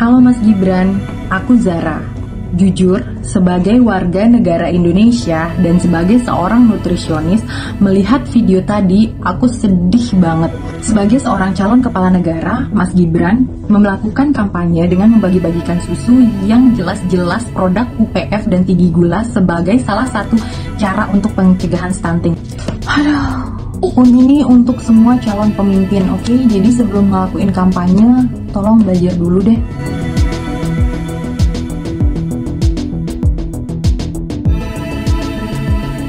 Halo Mas Gibran, aku Zara. Jujur, sebagai warga negara Indonesia dan sebagai seorang nutrisionis, melihat video tadi, aku sedih banget. Sebagai seorang calon kepala negara, Mas Gibran melakukan kampanye dengan membagi-bagikan susu yang jelas-jelas produk UPF dan tinggi gula sebagai salah satu cara untuk pencegahan stunting. Ini untuk semua calon pemimpin, oke? Jadi sebelum ngelakuin kampanye, tolong belajar dulu deh.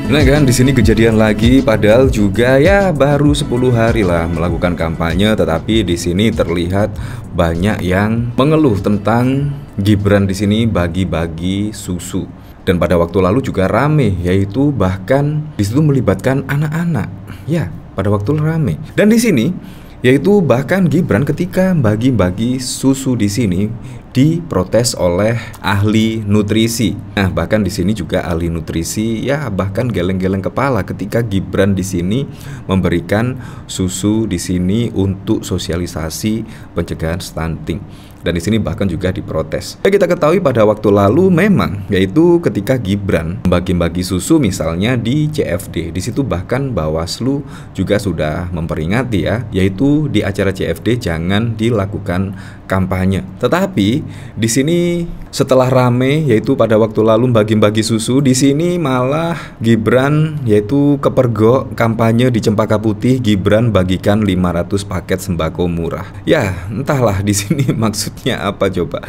Nah kan, di sini kejadian lagi, padahal juga ya baru 10 hari lah melakukan kampanye, tetapi di sini terlihat banyak yang mengeluh tentang Gibran di sini bagi-bagi susu. Dan pada waktu lalu juga rame, yaitu bahkan di situ melibatkan anak-anak. Ya, pada waktu rame. Dan di sini yaitu bahkan Gibran ketika bagi-bagi susu di sini diprotes oleh ahli nutrisi. Nah, bahkan di sini juga ahli nutrisi ya bahkan geleng-geleng kepala ketika Gibran di sini memberikan susu di sini untuk sosialisasi pencegahan stunting. Dan di sini bahkan juga diprotes. Ya, kita ketahui pada waktu lalu memang yaitu ketika Gibran membagi-bagi susu misalnya di CFD. Di situ bahkan Bawaslu juga sudah memperingati ya, yaitu di acara CFD jangan dilakukan kampanye. Tetapi di sini setelah rame yaitu pada waktu lalu bagi-bagi susu, di sini malah Gibran yaitu kepergok kampanye di Cempaka Putih, Gibran bagikan 500 paket sembako murah. Ya, entahlah di sini maksudnya apa coba.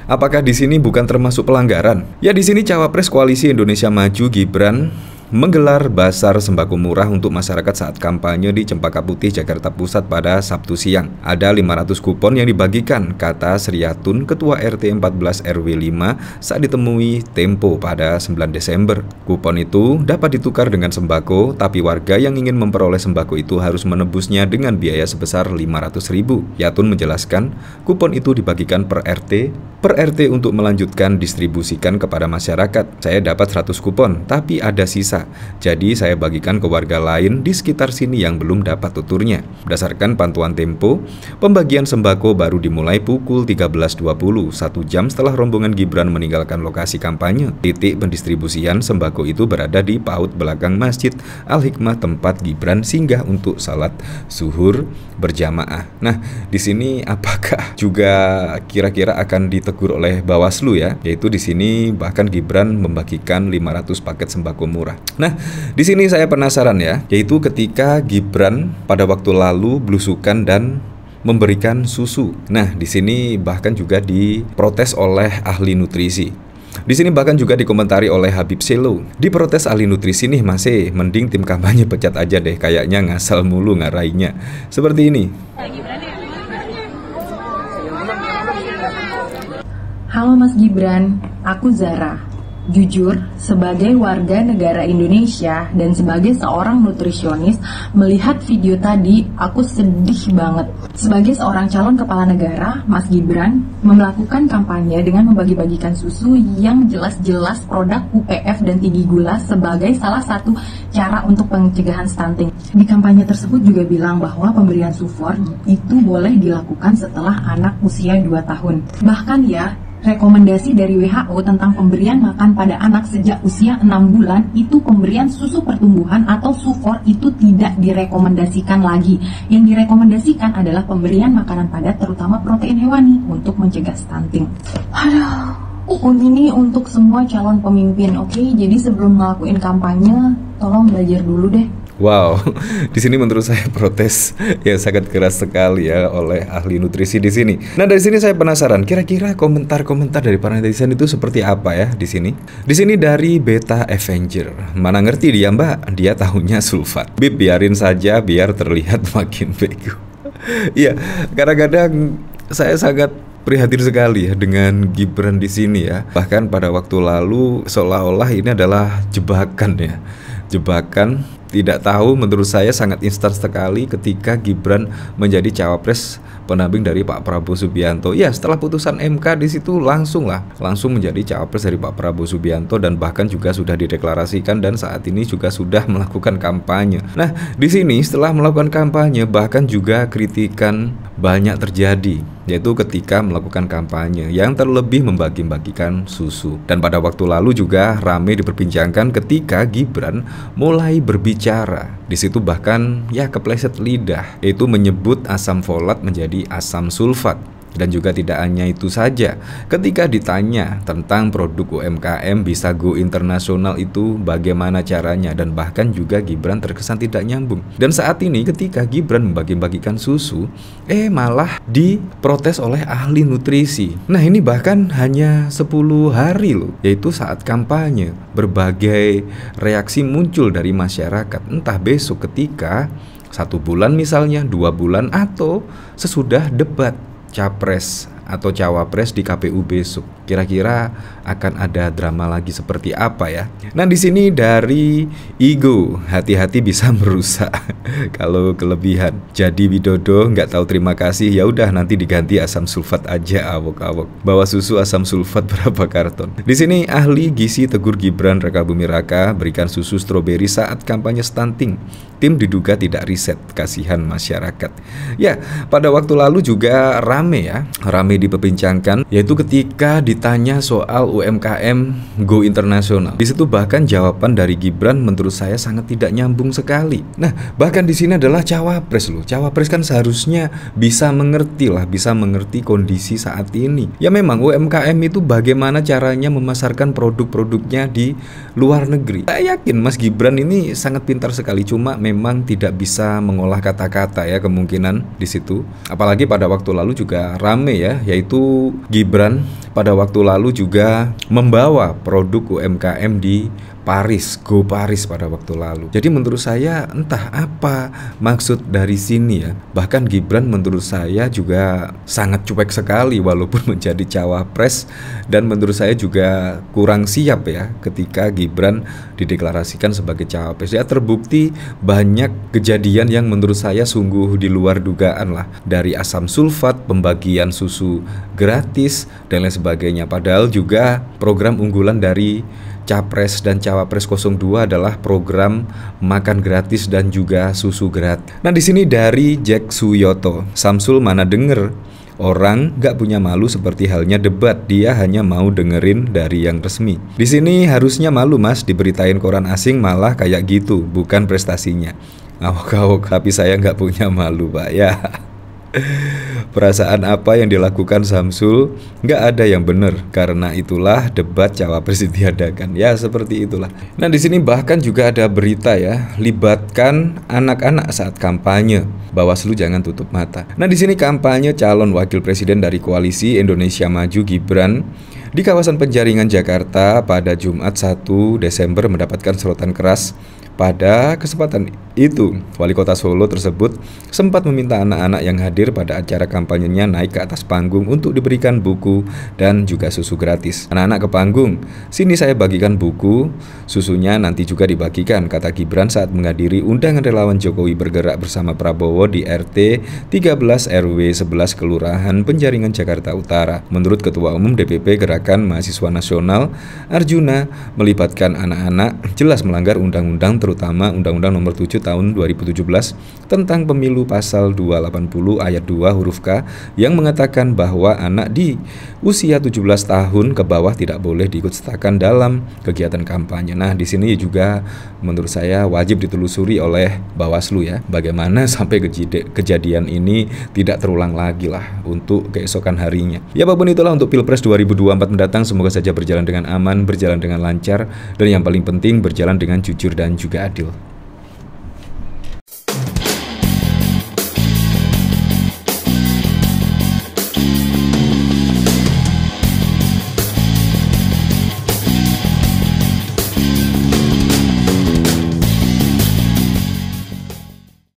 Apakah di sini bukan termasuk pelanggaran? Ya, di sini Cawapres Koalisi Indonesia Maju Gibran menggelar basar sembako murah untuk masyarakat saat kampanye di Cempaka Putih, Jakarta Pusat pada Sabtu siang. Ada 500 kupon yang dibagikan, kata Sriatun, Ketua RT 14 RW 5 saat ditemui Tempo pada 9 Desember. Kupon itu dapat ditukar dengan sembako, tapi warga yang ingin memperoleh sembako itu harus menebusnya dengan biaya sebesar 500.000. Yatun menjelaskan, kupon itu dibagikan per RT untuk melanjutkan distribusikan kepada masyarakat. Saya dapat 100 kupon, tapi ada sisa. Jadi saya bagikan ke warga lain di sekitar sini yang belum dapat tuturnya. Berdasarkan pantauan Tempo, pembagian sembako baru dimulai pukul 13.20, 1 jam setelah rombongan Gibran meninggalkan lokasi kampanye. Titik pendistribusian sembako itu berada di PAUD belakang Masjid Al-Hikmah tempat Gibran singgah untuk salat zuhur berjamaah. Nah, di sini apakah juga kira-kira akan ditegur oleh Bawaslu ya? Yaitu di sini bahkan Gibran membagikan 500 paket sembako murah. Nah, di sini saya penasaran ya, yaitu ketika Gibran pada waktu lalu belusukan dan memberikan susu. Nah, di sini bahkan juga diprotes oleh ahli nutrisi. Di sini bahkan juga dikomentari oleh Habib Selo. Diprotes ahli nutrisi nih, masih mending tim kampanye pecat aja deh, kayaknya ngasal mulu ngarainya. Seperti ini. Halo Mas Gibran, aku Zara. Jujur, sebagai warga negara Indonesia dan sebagai seorang nutrisionis, melihat video tadi, aku sedih banget. Sebagai seorang calon kepala negara, Mas Gibran melakukan kampanye dengan membagi-bagikan susu yang jelas-jelas produk UPF dan tinggi gula sebagai salah satu cara untuk pencegahan stunting. Di kampanye tersebut juga bilang bahwa pemberian sufor itu boleh dilakukan setelah anak usia 2 tahun. Bahkan ya, rekomendasi dari WHO tentang pemberian makan pada anak sejak usia 6 bulan itu pemberian susu pertumbuhan atau sufor itu tidak direkomendasikan lagi. Yang direkomendasikan adalah pemberian makanan padat terutama protein hewani untuk mencegah stunting. Ini untuk semua calon pemimpin, oke? Jadi sebelum ngelakuin kampanye, tolong belajar dulu deh. Wow, di sini menurut saya protes yang sangat keras sekali ya oleh ahli nutrisi di sini. Nah, dari sini saya penasaran, kira-kira komentar-komentar dari para netizen itu seperti apa ya di sini? Di sini dari Beta Avenger, mana ngerti dia Mbak, dia tahunya sulfat. Bib, biarin saja biar terlihat makin bego. Iya, kadang-kadang saya sangat prihatin sekali ya dengan Gibran di sini ya. Bahkan pada waktu lalu seolah-olah ini adalah jebakan ya. jebakan. Tidak tahu, menurut saya sangat instan sekali ketika Gibran menjadi cawapres pendamping dari Pak Prabowo Subianto. Ya, setelah putusan MK di situ langsung menjadi cawapres dari Pak Prabowo Subianto, dan bahkan juga sudah dideklarasikan dan saat ini juga sudah melakukan kampanye. Nah, di sini setelah melakukan kampanye bahkan juga kritikan banyak terjadi, yaitu ketika melakukan kampanye yang terlebih membagi-bagikan susu. Dan pada waktu lalu juga ramai diperbincangkan ketika Gibran mulai berbicara. Di situ bahkan ya kepleset lidah, yaitu menyebut asam folat menjadi asam sulfat. Dan juga tidak hanya itu saja, ketika ditanya tentang produk UMKM bisa go internasional itu bagaimana caranya, dan bahkan juga Gibran terkesan tidak nyambung. Dan saat ini ketika Gibran membagi-bagikan susu, malah diprotes oleh ahli nutrisi. Nah, ini bahkan hanya 10 hari loh, yaitu saat kampanye. Berbagai reaksi muncul dari masyarakat, entah besok ketika 1 bulan misalnya, 2 bulan, atau sesudah debat capres atau cawapres di KPU besok. Kira-kira akan ada drama lagi seperti apa ya? Nah, di sini dari ego, hati-hati bisa merusak kalau kelebihan. Jadi Widodo nggak tahu terima kasih, ya udah nanti diganti asam sulfat aja, awok-awok. Bawa susu asam sulfat berapa karton? Di sini ahli gizi tegur Gibran Raka Buming Raka berikan susu stroberi saat kampanye stunting. Tim diduga tidak riset, kasihan masyarakat. Ya, pada waktu lalu juga rame diperbincangkan, yaitu ketika ditanya soal UMKM go internasional. Di situ bahkan jawaban dari Gibran menurut saya sangat tidak nyambung sekali. Nah, bahkan di sini adalah cawapres loh. Cawapres kan seharusnya bisa mengerti kondisi saat ini. Ya memang UMKM itu bagaimana caranya memasarkan produk-produknya di luar negeri. Saya yakin Mas Gibran ini sangat pintar sekali, cuma memang tidak bisa mengolah kata-kata ya, kemungkinan di situ. Apalagi pada waktu lalu juga rame ya, yaitu Gibran pada waktu lalu juga membawa produk UMKM di Paris, Go Paris pada waktu lalu. Jadi menurut saya entah apa maksud dari sini ya. Bahkan Gibran menurut saya juga sangat cuek sekali walaupun menjadi cawapres, dan menurut saya juga kurang siap ya ketika Gibran dideklarasikan sebagai cawapres. Ya terbukti banyak kejadian yang menurut saya sungguh di luar dugaan lah, dari asam sulfat, pembagian susu gratis dan lain sebagainya. Padahal juga program unggulan dari Capres dan Cawapres 02 adalah program makan gratis dan juga susu gratis. Nah, di sini dari Jack Suyoto, Samsul mana denger orang nggak punya malu seperti halnya debat, dia hanya mau dengerin dari yang resmi. Di sini harusnya malu Mas, diberitain koran asing malah kayak gitu, bukan prestasinya. Awok-awok, tapi saya nggak punya malu Pak ya. Perasaan apa yang dilakukan Samsul nggak ada yang benar, karena itulah debat cawapres ditiadakan. Ya seperti itulah. Nah di sini bahkan juga ada berita ya, libatkan anak-anak saat kampanye. Bawaslu jangan tutup mata. Nah di sini kampanye calon wakil presiden dari koalisi Indonesia Maju Gibran di kawasan Penjaringan Jakarta pada Jumat 1 Desember mendapatkan sorotan keras. Pada kesempatan itu, Wali Kota Solo tersebut sempat meminta anak-anak yang hadir pada acara kampanyenya naik ke atas panggung untuk diberikan buku dan juga susu gratis. Anak-anak ke panggung, sini saya bagikan buku, susunya nanti juga dibagikan, kata Gibran saat menghadiri undangan relawan Jokowi bergerak bersama Prabowo di RT 13 RW 11 Kelurahan Penjaringan Jakarta Utara. Menurut Ketua Umum DPP Gerakan Mahasiswa Nasional, Arjuna, melibatkan anak-anak jelas melanggar undang-undang, terutama Undang-Undang Nomor 7 Tahun 2017 tentang Pemilu Pasal 280 Ayat 2 huruf K yang mengatakan bahwa anak di usia 17 tahun ke bawah tidak boleh diikutsertakan dalam kegiatan kampanye. Nah, di sini juga menurut saya wajib ditelusuri oleh Bawaslu ya, bagaimana sampai kejadian ini tidak terulang lagi lah untuk keesokan harinya. Ya apapun itulah untuk Pilpres 2024 mendatang, semoga saja berjalan dengan aman, berjalan dengan lancar, dan yang paling penting berjalan dengan jujur dan juga adil.